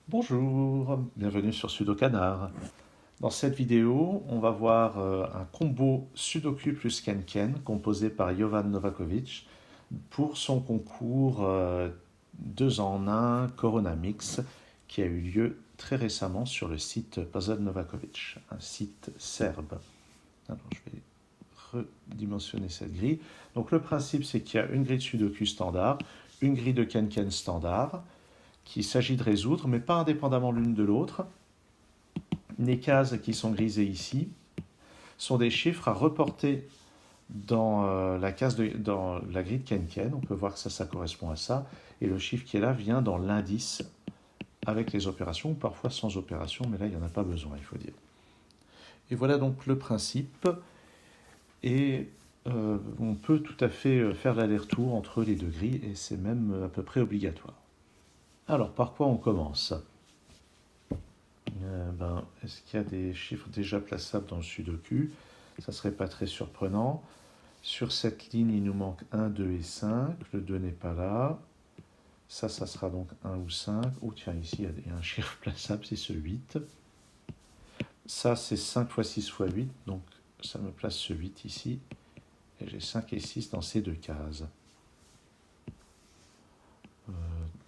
Bonjour, bienvenue sur Sudokanar. Dans cette vidéo, on va voir un combo Sudoku plus Kenken composé par Jovan Novakovic pour son concours 2 en 1 Corona Mix qui a eu lieu très récemment sur le site Puzzle Novakovic, un site serbe. Alors je vais redimensionner cette grille. Donc le principe c'est qu'il y a une grille de Sudoku standard, une grille de Kenken standard, qu'il s'agit de résoudre, mais pas indépendamment l'une de l'autre. Les cases qui sont grisées ici sont des chiffres à reporter dans dans la grille de Kenken. On peut voir que ça correspond à ça. Et le chiffre qui est là vient dans l'indice avec les opérations, ou parfois sans opération, mais là, il n'y en a pas besoin, il faut dire. Et voilà donc le principe. Et on peut tout à fait faire l'aller-retour entre les deux grilles, et c'est même à peu près obligatoire. Alors, par quoi on commence? Est-ce qu'il y a des chiffres déjà plaçables dans le Sudoku? Ça ne serait pas très surprenant. Sur cette ligne, il nous manque 1, 2 et 5. Le 2 n'est pas là. Ça sera donc 1 ou 5. Oh tiens, ici, il y a un chiffre plaçable, c'est ce 8. Ça, c'est 5 fois 6 fois 8. Donc, ça me place ce 8 ici. Et j'ai 5 et 6 dans ces deux cases.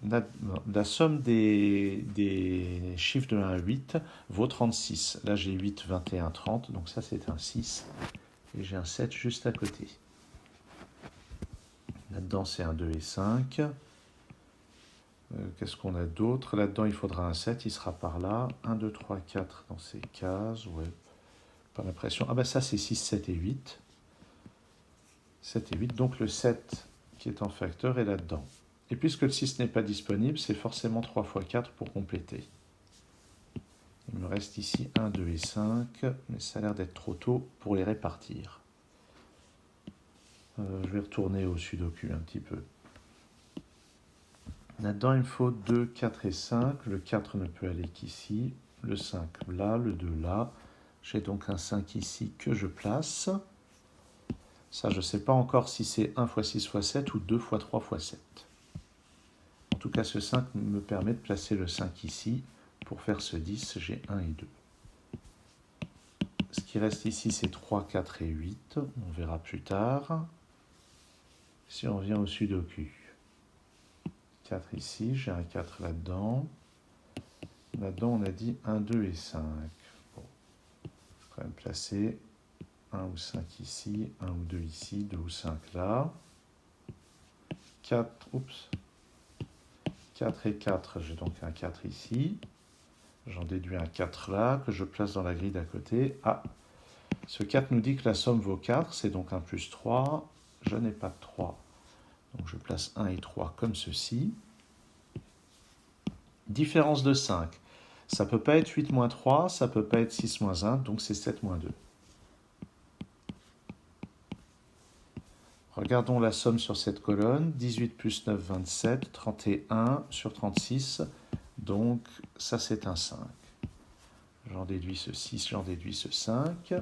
La somme des chiffres de 1 à 8 vaut 36. Là, j'ai 8, 21, 30. Donc ça, c'est un 6. Et j'ai un 7 juste à côté. Là-dedans, c'est un 2 et 5. Qu'est-ce qu'on a d'autre? Là-dedans, il faudra un 7. Il sera par là. 1, 2, 3, 4 dans ces cases. Ouais, pas l'impression. Ah ben ça, c'est 6, 7 et 8. 7 et 8. Donc le 7 qui est en facteur est là-dedans. Et puisque le 6 n'est pas disponible, c'est forcément 3 fois 4 pour compléter. Il me reste ici 1, 2 et 5, mais ça a l'air d'être trop tôt pour les répartir. Je vais retourner au Sudoku un petit peu. Là-dedans, il me faut 2, 4 et 5. Le 4 ne peut aller qu'ici. Le 5 là, le 2 là. J'ai donc un 5 ici que je place. Ça, je ne sais pas encore si c'est 1 fois 6 fois 7 ou 2 fois 3 fois 7. En tout cas, ce 5 me permet de placer le 5 ici. Pour faire ce 10, j'ai 1 et 2. Ce qui reste ici, c'est 3, 4 et 8. On verra plus tard. Si on vient au Sudoku. 4 ici, j'ai un 4 là-dedans. Là-dedans, on a dit 1, 2 et 5. Bon, je vais quand même placer 1 ou 5 ici, 1 ou 2 ici, 2 ou 5 là. 4, oups. 4 et 4, j'ai donc un 4 ici. J'en déduis un 4 là, que je place dans la grille d'à côté. Ah, ce 4 nous dit que la somme vaut 4, c'est donc un plus 3. Je n'ai pas de 3. Donc je place 1 et 3 comme ceci. Différence de 5. Ça ne peut pas être 8 moins 3, ça ne peut pas être 6 moins 1, donc c'est 7 moins 2. Regardons la somme sur cette colonne. 18 plus 9, 27. 31 sur 36. Donc ça, c'est un 5. J'en déduis ce 6, j'en déduis ce 5.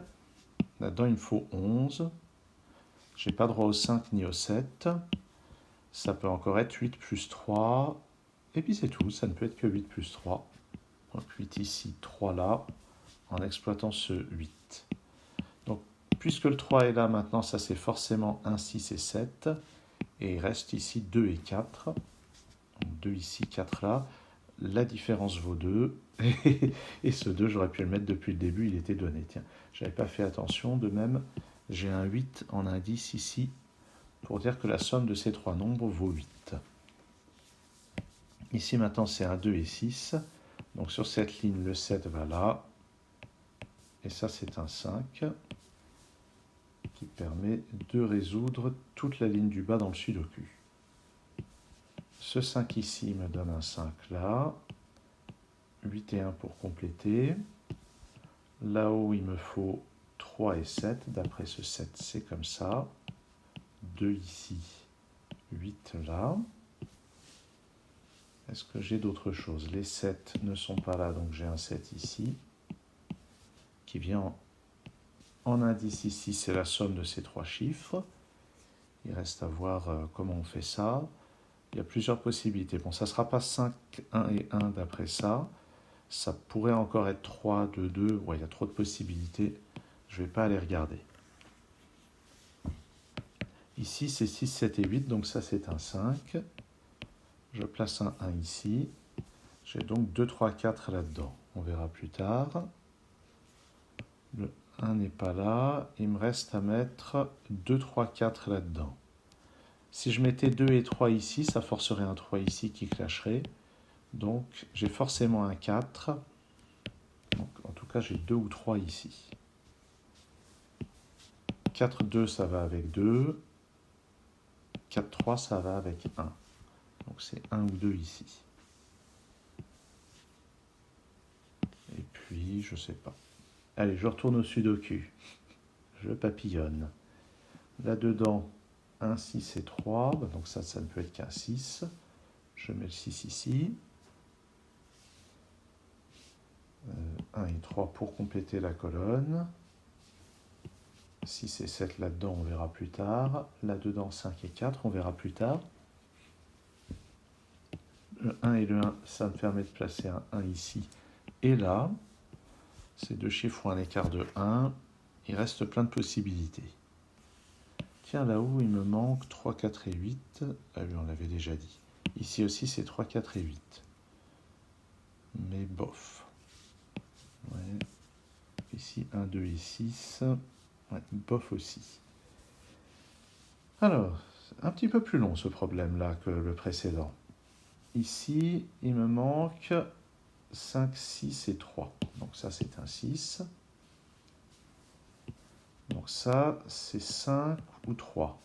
Là-dedans, il me faut 11. Je n'ai pas droit au 5 ni au 7. Ça peut encore être 8 plus 3. Et puis c'est tout, ça ne peut être que 8 plus 3. Donc 8 ici, 3 là, en exploitant ce 8. Donc puisque le 3 est là maintenant, ça c'est forcément 1, 6 et 7. Et il reste ici 2 et 4. Donc 2 ici, 4 là. La différence vaut 2. Et ce 2, j'aurais pu le mettre depuis le début, il était donné. Tiens, je n'avais pas fait attention. De même, j'ai un 8 en indice ici pour dire que la somme de ces trois nombres vaut 8. Ici maintenant, c'est un 2 et 6. Donc sur cette ligne, le 7 va là. Et ça, c'est un 5 qui permet de résoudre toute la ligne du bas dans le Sudoku. Ce 5 ici me donne un 5 là. 8 et 1 pour compléter. Là-haut, il me faut 3 et 7. D'après ce 7, c'est comme ça. 2 ici, 8 là. Est-ce que j'ai d'autres choses? Les 7 ne sont pas là, donc j'ai un 7 ici. Qui vient en indice ici, c'est la somme de ces trois chiffres. Il reste à voir comment on fait ça. Il y a plusieurs possibilités. Bon, ça ne sera pas 5, 1 et 1 d'après ça. Ça pourrait encore être 3, 2, 2. Ouais, il y a trop de possibilités. Je ne vais pas aller regarder. Ici, c'est 6, 7 et 8. Donc ça, c'est un 5. Je place un 1 ici. J'ai donc 2, 3, 4 là-dedans. On verra plus tard. Le 1 n'est pas là. Il me reste à mettre 2, 3, 4 là-dedans. Si je mettais 2 et 3 ici, ça forcerait un 3 ici qui clasherait. Donc, j'ai forcément un 4. Donc, en tout cas, j'ai 2 ou 3 ici. 4, 2, ça va avec 2. 4, 3, ça va avec 1. Donc, c'est 1 ou 2 ici. Et puis, je sais pas. Allez, je retourne au Sudoku. Je papillonne. Là-dedans, 1, 6 et 3. Donc, ça ne peut être qu'un 6. Je mets le 6 ici. 1 et 3 pour compléter la colonne. 6 et 7 là-dedans, on verra plus tard. Là-dedans, 5 et 4, on verra plus tard. Le 1 et le 1, ça me permet de placer un 1 ici et là. Ces deux chiffres ont un écart de 1. Il reste plein de possibilités. Tiens, là-haut, il me manque 3, 4 et 8. Ah oui, on l'avait déjà dit. Ici aussi, c'est 3, 4 et 8. Mais bof. Ouais. Ici, 1, 2 et 6. Ouais, bof aussi. Alors, un petit peu plus long ce problème-là que le précédent. Ici, il me manque 5, 6 et 3. Donc ça, c'est un 6. Donc ça, c'est 5 ou 3.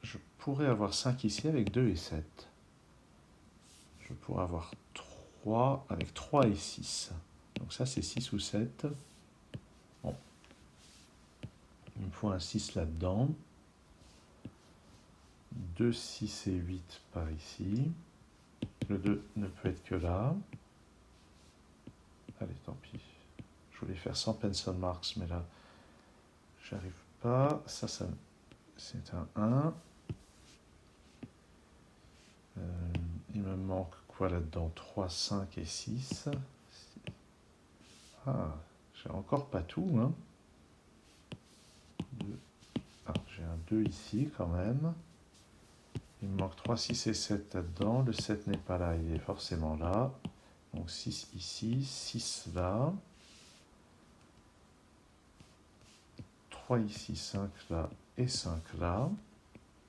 Je pourrais avoir 5 ici avec 2 et 7. Je pourrais avoir 3 avec 3 et 6. Donc ça, c'est 6 ou 7. Bon. Il me faut un 6 là-dedans. 2, 6 et 8 par ici. Le 2 ne peut être que là. Allez, tant pis. Je voulais faire sans pencil marks, mais là, j'arrive pas. Ça c'est un 1. Il me manque quoi là-dedans? 3, 5 et 6. Ah, j'ai encore pas tout, hein. Ah, j'ai un 2 ici quand même. Il me manque 3, 6 et 7 là-dedans. Le 7 n'est pas là, il est forcément là. Donc 6 ici, 6 là. 3 ici, 5 là et 5 là.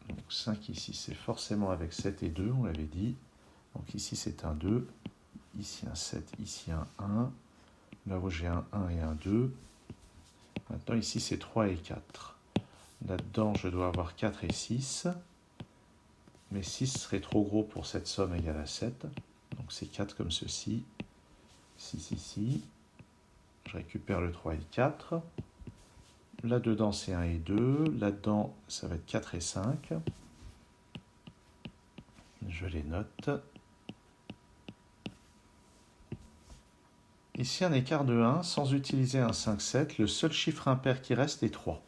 Donc 5 ici, c'est forcément avec 7 et 2, on l'avait dit. Donc ici, c'est un 2. Ici, un 7. Ici, un 1. Là où j'ai un 1 et un 2. Maintenant, ici, c'est 3 et 4. Là-dedans, je dois avoir 4 et 6. Mais 6 serait trop gros pour cette somme égale à 7. Donc c'est 4 comme ceci. 6 ici. Je récupère le 3 et 4. Là-dedans, c'est 1 et 2. Là-dedans, ça va être 4 et 5. Je les note. Ici, un écart de 1, sans utiliser un 5, 7. Le seul chiffre impair qui reste est 3.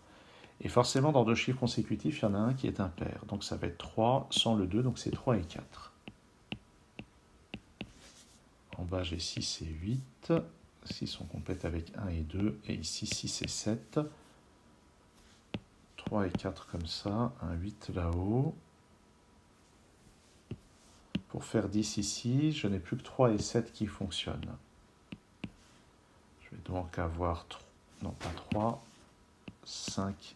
Et forcément, dans deux chiffres consécutifs, il y en a un qui est impair. Donc ça va être 3 sans le 2, donc c'est 3 et 4. En bas, j'ai 6 et 8. 6, on complète avec 1 et 2. Et ici, 6 et 7. 3 et 4 comme ça. Un 8 là-haut. Pour faire 10 ici, je n'ai plus que 3 et 7 qui fonctionnent. Je vais donc avoir, non pas 3, 5.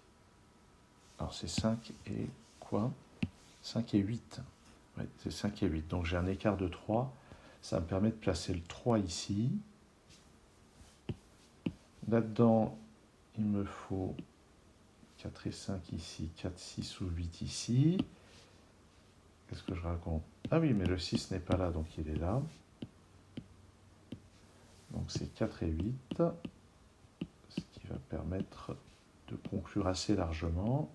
Alors c'est 5 et quoi? 5 et 8. Oui, c'est 5 et 8. Donc j'ai un écart de 3. Ça me permet de placer le 3 ici. Là-dedans, il me faut 4 et 5 ici, 4, 6 ou 8 ici. Qu'est-ce que je raconte? Ah oui, mais le 6 n'est pas là, donc il est là. Donc c'est 4 et 8, ce qui va permettre de conclure assez largement.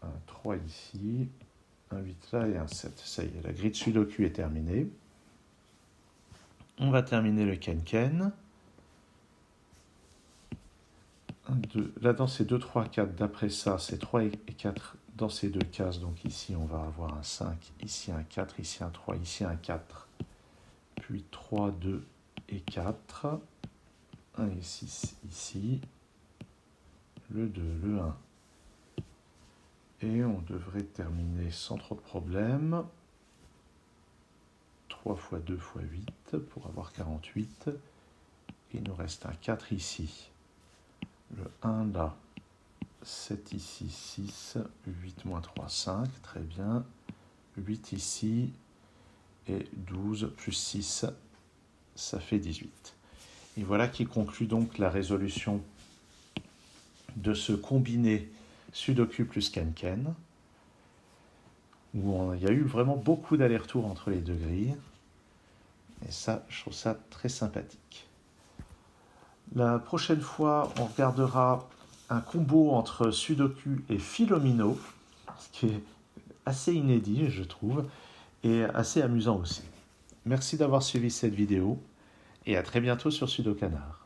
Un 3 ici, un 8 là et un 7. Ça y est, la grille de Sudoku est terminée. On va terminer le Kenken. Là-dedans, c'est 2, 3, 4. D'après ça, c'est 3 et 4 dans ces deux cases, donc ici on va avoir un 5, ici un 4, ici un 3, ici un 4, puis 3, 2 et 4, 1 et 6 ici, le 2, le 1. Et on devrait terminer sans trop de problèmes. 3 fois 2 fois 8 pour avoir 48. Il nous reste un 4 ici, le 1 là, 7 ici, 6, 8 moins 3, 5, très bien. 8 ici, et 12 plus 6, ça fait 18. Et voilà qui conclut donc la résolution de ce combiné Sudoku plus Kenken, où il y a eu vraiment beaucoup d'allers-retours entre les deux grilles. Et ça, je trouve ça très sympathique. La prochaine fois, on regardera un combo entre Sudoku et Philomino, ce qui est assez inédit, je trouve, et assez amusant aussi. Merci d'avoir suivi cette vidéo, et à très bientôt sur Sudokanar.